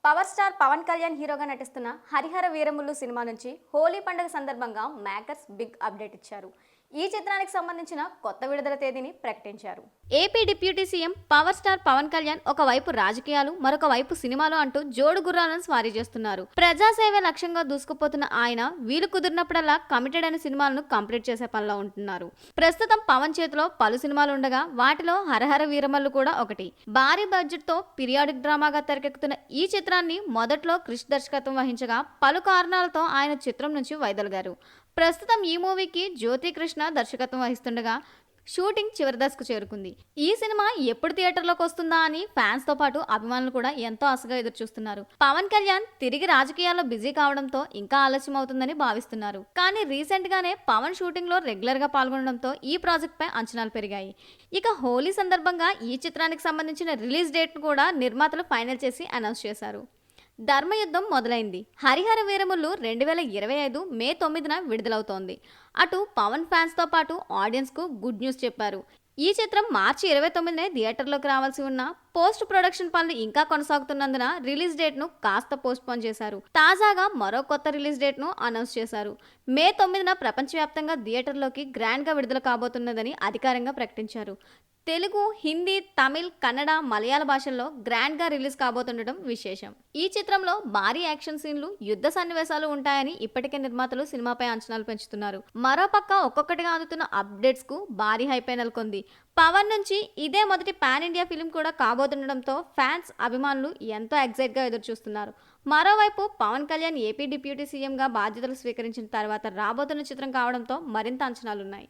Power star Pawan Kalyan హీరోగా నటిస్తున్న Harihara వీరములు cinema నుంచి హోలీ పండుగ సందర్భంగా మేకర్స్ బిగ్ అప్డేట్ ఇచ్చారు. ఈ చిత్రానికి సంబంధించిన కొత్త విడుదల తేదీని ప్రకటించారు. AP deputy CM power star Pawan Kalyan ఒకవైపు రాజకీయాలు మరొక వైపు సినిమాలు అంటూ జోడు గుర్రాలను స్వారీ చేస్తున్నారు. ప్రజాసేవే లక్ష్యంగా దూసుకుపోతున్న ఆయన వీలు కుదిరినప్పుడల్లా కమిటెడ్ అయిన సినిమాలను కంప్లీట్ చేసే పనిలో ఉంటున్నారు. ప్రస్తుతం పవన్ చేతిలో పలు సినిమాలు ఉండగా వాటిలో హరహర వీరమల్లు కూడా ఒకటి. భారీ బడ్జెట్ తో పీరియాడిక్ డ్రామాగా తెరకెక్కుతున్న ఈ చిత్రాన్ని మొదట్లో క్రిష్ దర్శకత్వం వహించగా పలు కారణాలతో ఆయన చిత్రం నుంచి వైదొలిగారు. ప్రస్తుతం ఈ మూవీకి జ్యోతి కృష్ణ దర్శకత్వం వహిస్తుండగా షూటింగ్ చివరి దశకు చేరుకుంది. ఈ సినిమా ఎప్పుడు థియేటర్లోకి వస్తుందా అని ఫ్యాన్స్ తో పాటు అభిమానులు కూడా ఎంతో ఆశగా ఎదురుచూస్తున్నారు. పవన్ కళ్యాణ్ తిరిగి రాజకీయాల్లో బిజీ కావడంతో ఇంకా ఆలస్యం అవుతుందని భావిస్తున్నారు. కానీ రీసెంట్ గానే పవన్ షూటింగ్ లో రెగ్యులర్ గా పాల్గొనడంతో ఈ ప్రాజెక్ట్ పై అంచనాలు పెరిగాయి. ఇక హోలీ సందర్భంగా ఈ చిత్రానికి సంబంధించిన రిలీజ్ డేట్ ను కూడా నిర్మాతలు ఫైనల్ చేసి అనౌన్స్ చేశారు. ధర్మయుద్ధం మొదలైంది. హరిహర వీరములు 2025 మే 9న విడుదలవుతోంది. అటు పవన్ ఫ్యాన్స్ తో పాటు ఆడియన్స్ కు గుడ్ న్యూస్ చెప్పారు. ఈ చిత్రం మార్చి 29నే థియేటర్లోకి రావాల్సి ఉన్న పోస్ట్ ప్రొడక్షన్ పనులు ఇంకా కొనసాగుతున్నందున రిలీజ్ డేట్ ను కాస్త పోస్ట్ పోన్ చేశారు. తాజాగా మరో కొత్త రిలీజ్ డేట్ ను అనౌన్స్ చేశారు. మే 9న ప్రపంచవ్యాప్తంగా థియేటర్లోకి గ్రాండ్ గా విడుదల కాబోతున్నదని అధికారికంగా ప్రకటించారు. తెలుగు, హిందీ, తమిళ్, కన్నడ, మలయాళ భాషల్లో గ్రాండ్ గా రిలీజ్ కాబోతుండటం విశేషం. ఈ చిత్రంలో భారీ యాక్షన్ సీన్లు, యుద్ధ సన్నివేశాలు ఉంటాయని ఇప్పటికే నిర్మాతలు సినిమాపై అంచనాలు పెంచుతున్నారు. మరోపక్క ఒక్కొక్కటిగా అందుతున్న అప్డేట్స్ కు భారీ హైపే నెలకొంది. పవన్ నుంచి ఇదే మొదటి పాన్ ఇండియా ఫిల్మ్ కూడా కాబోతుండటంతో ఫ్యాన్స్, అభిమానులు ఎంతో ఎక్సైట్ గా ఎదురుచూస్తున్నారు. మరోవైపు Pawan Kalyan AP deputy CM గా బాధ్యతలు స్వీకరించిన తర్వాత రాబోతున్న చిత్రం కావడంతో మరింత అంచనాలున్నాయి.